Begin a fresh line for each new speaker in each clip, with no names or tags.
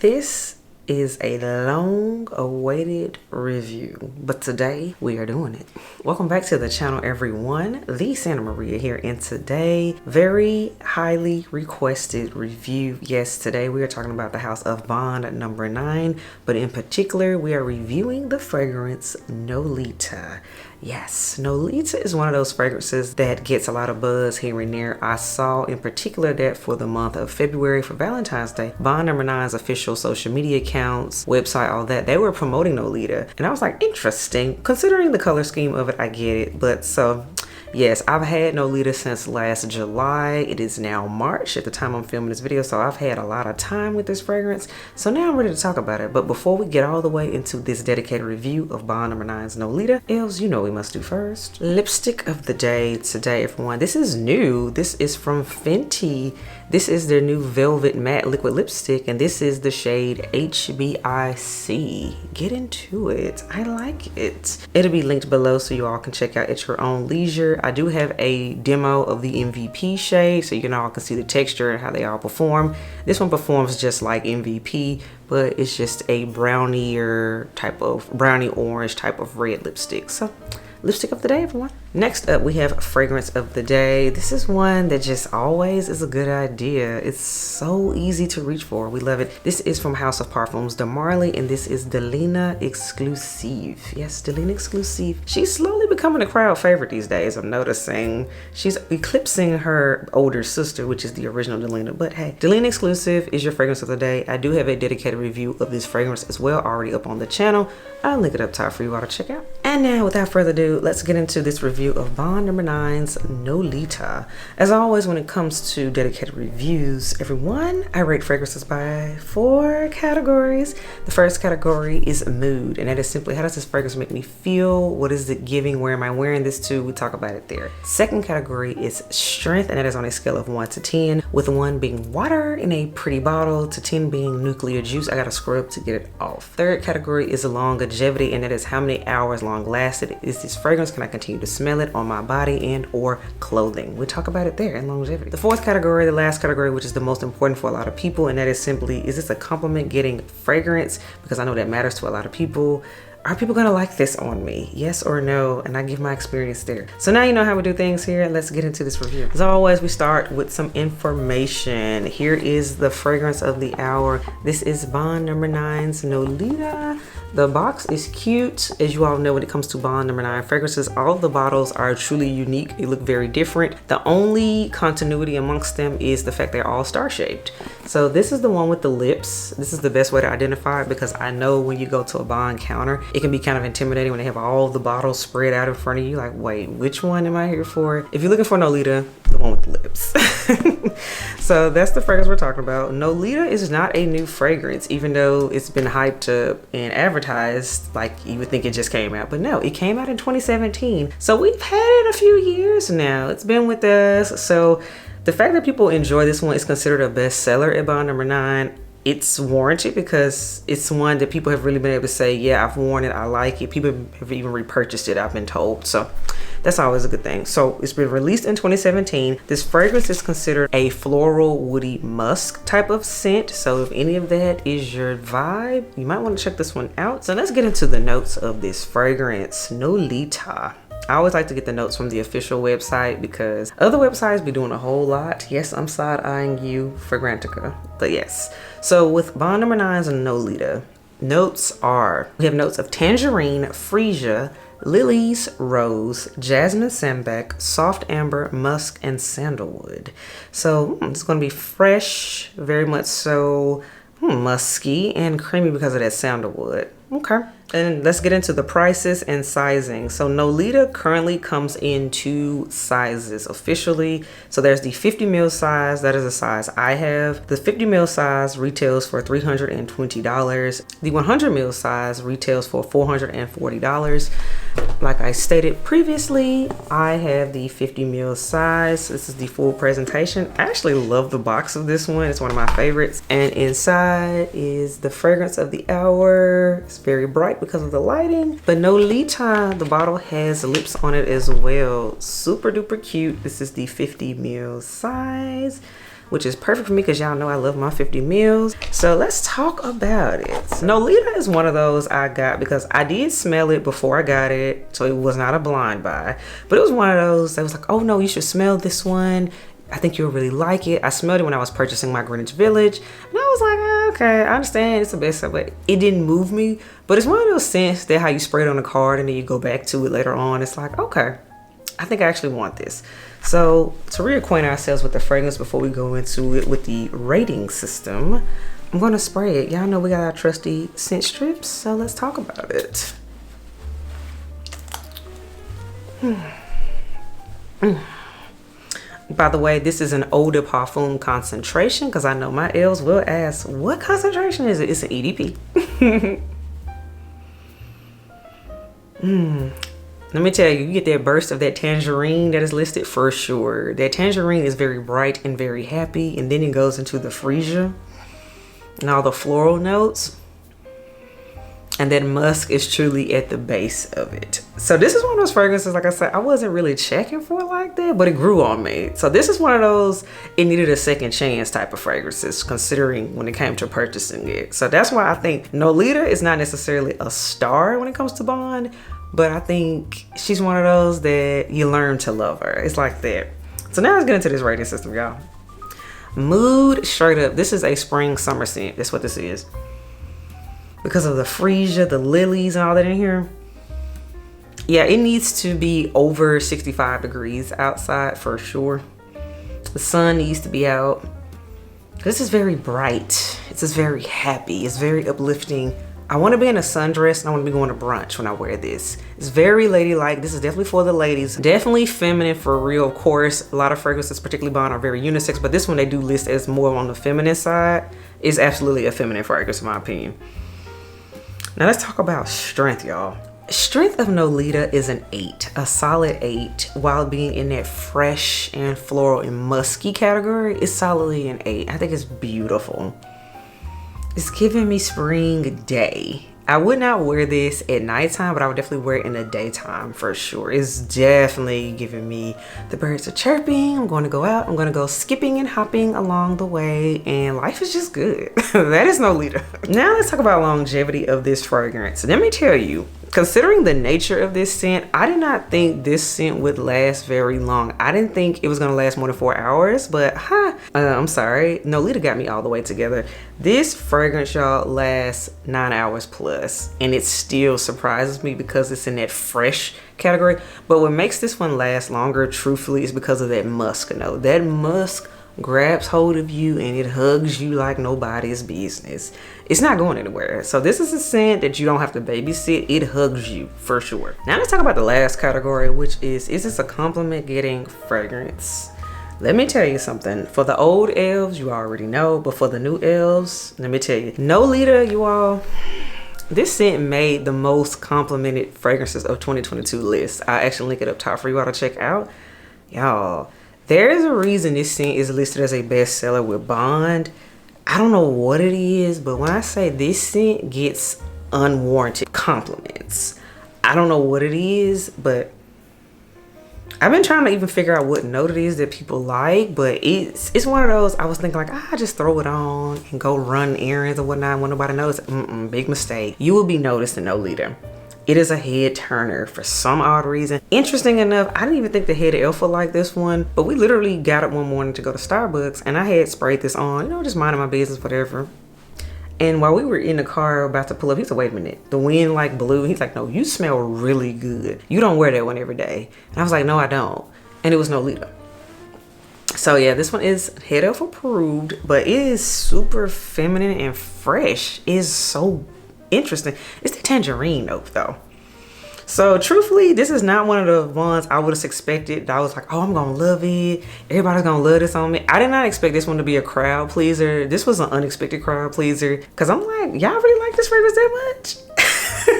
This is a long-awaited review, but today we are doing it. Welcome back to the channel, everyone. The Santa Maria here, and today, very highly requested review. Yes, today we are talking about the House of Bond number 9, but in particular, we are reviewing the fragrance Nolita. Yes, Nolita is one of those fragrances that gets a lot of buzz here and there. I saw in particular that for the month of February for Valentine's Day, Bond number 9's official social media accounts, website, all that, they were promoting Nolita. And I was like, interesting. Considering the color scheme of it, I get it. But so, yes, I've had Nolita since last July. It is now March at the time I'm filming this video, so I've had a lot of time with this fragrance. So now I'm ready to talk about it. But before we get all the way into this dedicated review of Bond number 9's Nolita, you know we must do first. Lipstick of the day today, everyone. This is new. This is from Fenty. This is their new Velvet Matte Liquid Lipstick, and this is the shade HBIC. Get into it. I like it. It'll be linked below so you all can check out at your own leisure. I do have a demo of the MVP shade so you all can see the texture and how they all perform. This one performs just like MVP, but it's just a brownie orange type of red lipstick. So lipstick of the day, everyone. Next up, we have fragrance of the day. This is one that just always is a good idea. It's so easy to reach for. We love it. This is from House of Parfums de Marly, and this is Delina Exclusive. Yes, Delina Exclusive. She's slowly becoming a crowd favorite these days, I'm noticing. She's eclipsing her older sister, which is the original Delina. But hey, Delina Exclusive is your fragrance of the day. I do have a dedicated review of this fragrance as well, already up on the channel. I'll link it up top for you all to check out. And now, without further ado, let's get into this review of Bond number 9's Nolita. As always, when it comes to dedicated reviews, everyone, I rate fragrances by 4 categories. The first category is mood, and that is simply, how does this fragrance make me feel? What is it giving? Where am I wearing this to? We talk about it there. Second category is strength, and that is on a scale of 1 to 10, with 1 being water in a pretty bottle to 10 being nuclear juice. I got to scrub to get it off. Third category is longevity, and that is how many hours long lasted is this fragrance. Can I continue to smell it on my body and or clothing? We talk about it there in longevity. The fourth category, the last category, which is the most important for a lot of people, and that is simply, is this a compliment getting fragrance? Because I know that matters to a lot of people. Are people gonna like this on me? Yes or no? And I give my experience there. So now you know how we do things here. Let's get into this review. As always, we start with some information. Here is the fragrance of the hour. This is Bond number 9's Nolita. The box is cute. As you all know, when it comes to Bond number 9 fragrances, all of the bottles are truly unique. They look very different. The only continuity amongst them is the fact they're all star-shaped. So this is the one with the lips. This is the best way to identify it, because I know when you go to a Bond counter, it can be kind of intimidating when they have all the bottles spread out in front of you. Like, wait, which one am I here for? If you're looking for Nolita, the one with the lips. So that's the fragrance we're talking about. Nolita is not a new fragrance, even though it's been hyped up and advertised like you would think it just came out. But no, it came out in 2017. So we've had it a few years now. It's been with us. So the fact that people enjoy this one is considered a bestseller at Bond number 9. It's warranted because it's one that people have really been able to say, yeah, I've worn it, I like it. People have even repurchased it, I've been told. So that's always a good thing. So it's been released in 2017. This fragrance is considered a floral woody musk type of scent. So if any of that is your vibe, you might want to check this one out. So let's get into the notes of this fragrance, Nolita. I always like to get the notes from the official website because other websites be doing a whole lot. Yes, I'm side-eyeing you, Fragrantica, but yes. So with Bond number 9's Nolita, notes are, we have notes of tangerine, freesia, lilies, rose, jasmine sambac, soft amber, musk, and sandalwood. So it's going to be fresh, very much so, musky and creamy because of that sandalwood. Okay. And let's get into the prices and sizing. So Nolita currently comes in 2 sizes officially. So there's the 50 ml size, that is the size I have. The 50 ml size retails for $320. The 100 ml size retails for $440. Like I stated previously, I have the 50 ml size. This is the full presentation. I actually love the box of this one. It's one of my favorites. And inside is the fragrance of the hour. It's very bright because of the lighting, but Nolita, the bottle has lips on it as well. Super duper cute. This is the 50 ml size. which is perfect for me because y'all know I love my 50 mils. So let's talk about it. Nolita is one of those I got because I did smell it before I got it, so it was not a blind buy. But it was one of those that was like, oh no, you should smell this one. I think you'll really like it. I smelled it when I was purchasing my Greenwich Village, and I was like, okay, I understand it's the bestseller, but it didn't move me. But it's one of those scents that how you spray it on a card and then you go back to it later on. It's like, okay, I think I actually want this. So to reacquaint ourselves with the fragrance before we go into it with the rating system, I'm gonna spray it. Y'all know we got our trusty scent strips, so let's talk about it. By the way, this is an eau de parfum concentration because I know my elves will ask, what concentration is it? It's an EDP. Let me tell you, you get that burst of that tangerine that is listed for sure. That tangerine is very bright and very happy, and then it goes into the freesia and all the floral notes. And that musk is truly at the base of it. So this is one of those fragrances, like I said, I wasn't really checking for like that, but it grew on me. So this is one of those, it needed a second chance type of fragrances, considering when it came to purchasing it. So that's why I think Nolita is not necessarily a star when it comes to Bond, but I think she's one of those that you learn to love her. It's like that. So now let's get into this rating system, y'all. Mood, straight up, this is a spring summer scent. That's what this is. Because of the freesia, the lilies and all that in here. Yeah, it needs to be over 65 degrees outside for sure. The sun needs to be out. This is very bright. It's just very happy. It's very uplifting. I want to be in a sundress and I want to be going to brunch when I wear this. It's very ladylike. This is definitely for the ladies. Definitely feminine for real, of course. A lot of fragrances, particularly Bond, are very unisex, but this one they do list as more on the feminine side. It's absolutely a feminine fragrance in my opinion. Now let's talk about strength, y'all. Strength of Nolita is an 8, a solid 8, while being in that fresh and floral and musky category, it's solidly an 8. I think it's beautiful. It's giving me spring day. I would not wear this at nighttime, but I would definitely wear it in the daytime for sure. It's definitely giving me the birds are chirping. I'm going to go out. I'm going to go skipping and hopping along the way, and life is just good. That is Nolita. Now let's talk about longevity of this fragrance. Let me tell you, considering the nature of this scent, I did not think this scent would last very long. I didn't think it was gonna last more than 4 hours, but I'm sorry, Nolita got me all the way together. This fragrance, y'all, lasts 9 hours plus, and it still surprises me because it's in that fresh category. But what makes this one last longer, truthfully, is because of that musk note. That musk grabs hold of you and it hugs you like nobody's business. It's not going anywhere. So this is a scent that you don't have to babysit. It hugs you for sure. Now let's talk about the last category, which is this a compliment getting fragrance? Let me tell you something. For the old elves, you already know, but for the new elves, let me tell you, Nolita, you all, this scent made the most complimented fragrances of 2022 list. I actually link it up top for you all to check out. Y'all, there is a reason this scent is listed as a bestseller with Bond. I don't know what it is, but when I say this scent gets unwarranted compliments, I don't know what it is, but I've been trying to even figure out what note it is that people like, but it's one of those, I was thinking like, I just throw it on and go run errands or whatnot when nobody knows. Big mistake. You will be noticed in Nolita. It is a head turner for some odd reason. Interesting enough, I didn't even think the head elf would like this one, but we literally got up one morning to go to Starbucks and I had sprayed this on, you know, just minding my business, whatever. And while we were in the car about to pull up, he said, wait a minute, the wind like blew. He's like, no, you smell really good. You don't wear that one every day. And I was like, no, I don't. And it was Nolita. So yeah, this one is head elf approved, but it is super feminine and fresh. It is so interesting. It's the tangerine note though. So truthfully, this is not one of the ones I would have expected. I was like, oh, I'm gonna love it. Everybody's gonna love this on me. I did not expect this one to be a crowd pleaser. This was an unexpected crowd pleaser. Cause I'm like, y'all really like this fragrance that much?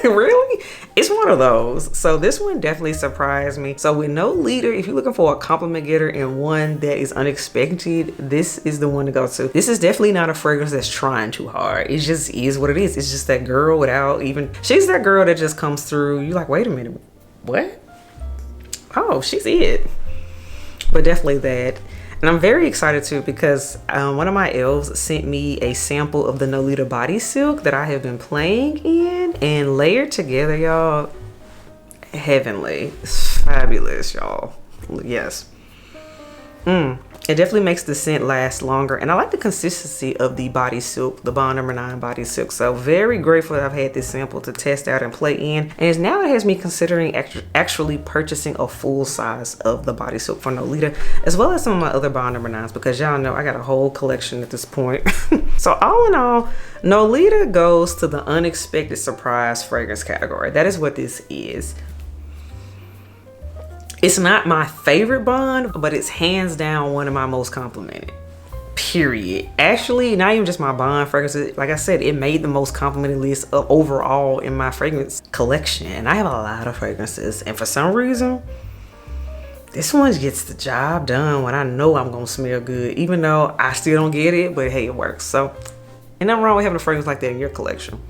Really? It's one of those. So this one definitely surprised me. So with Nolita, if you're looking for a compliment getter and one that is unexpected, this is the one to go to. This is definitely not a fragrance that's trying too hard. It just is what it is. It's just that girl without even, she's that girl that just comes through. You're like, wait a minute, what? Oh, she's it. But definitely that. And I'm very excited too because one of my elves sent me a sample of the Nolita body silk that I have been playing in, and layered together, y'all, heavenly. It's fabulous, y'all. Yes. It definitely makes the scent last longer, and I like the consistency of the body silk, the Bond number 9 body silk. So very grateful that I've had this sample to test out and play in, and now it has me considering actually purchasing a full size of the body silk for Nolita, as well as some of my other Bond number 9s, because y'all know I got a whole collection at this point. So all in all, Nolita goes to the unexpected surprise fragrance category. That is what this is. It's not my favorite Bond, but it's hands down one of my most complimented, period. Actually, not even just my Bond fragrances. Like I said, it made the most complimented list of overall in my fragrance collection. And I have a lot of fragrances, and for some reason, this one gets the job done when I know I'm gonna smell good, even though I still don't get it, but hey, it works. So, ain't nothing wrong with having a fragrance like that in your collection.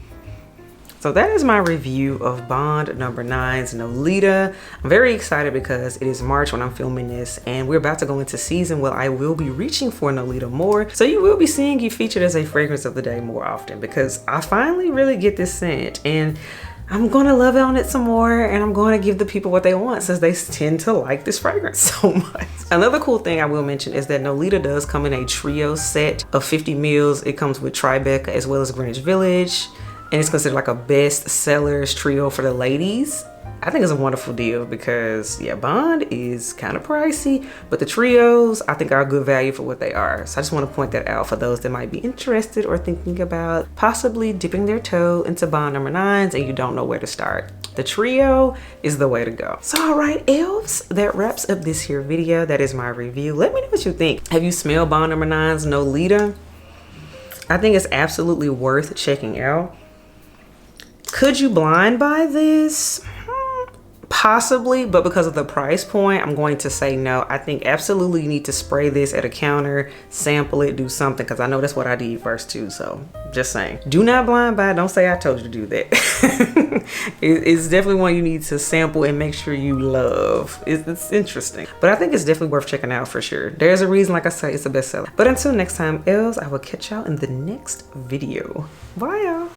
So that is my review of Bond number 9's Nolita. I'm very excited because it is March when I'm filming this, and we're about to go into season where I will be reaching for Nolita more. So you will be seeing it featured as a fragrance of the day more often, because I finally really get this scent, and I'm gonna love on it some more, and I'm gonna give the people what they want since they tend to like this fragrance so much. Another cool thing I will mention is that Nolita does come in a trio set of 50 mils. It comes with Tribeca as well as Greenwich Village. And it's considered like a best sellers trio for the ladies. I think it's a wonderful deal because, yeah, Bond is kind of pricey, but the trios I think are a good value for what they are. So I just want to point that out for those that might be interested or thinking about possibly dipping their toe into Bond number 9s and you don't know where to start. The trio is the way to go. So all right, elves, that wraps up this here video. That is my review. Let me know what you think. Have you smelled Bond number 9's Nolita? I think it's absolutely worth checking out. Could you blind buy this? Possibly, but because of the price point, I'm going to say no. I think absolutely you need to spray this at a counter, sample it, do something, because I know that's what I did first too. So just saying, do not blind buy. Don't say I told you to do that. It's definitely one you need to sample and make sure you love. It's interesting, but I think it's definitely worth checking out for sure. There's a reason, like I say, it's a bestseller. But until next time, elves, I will catch y'all in the next video. Bye, y'all.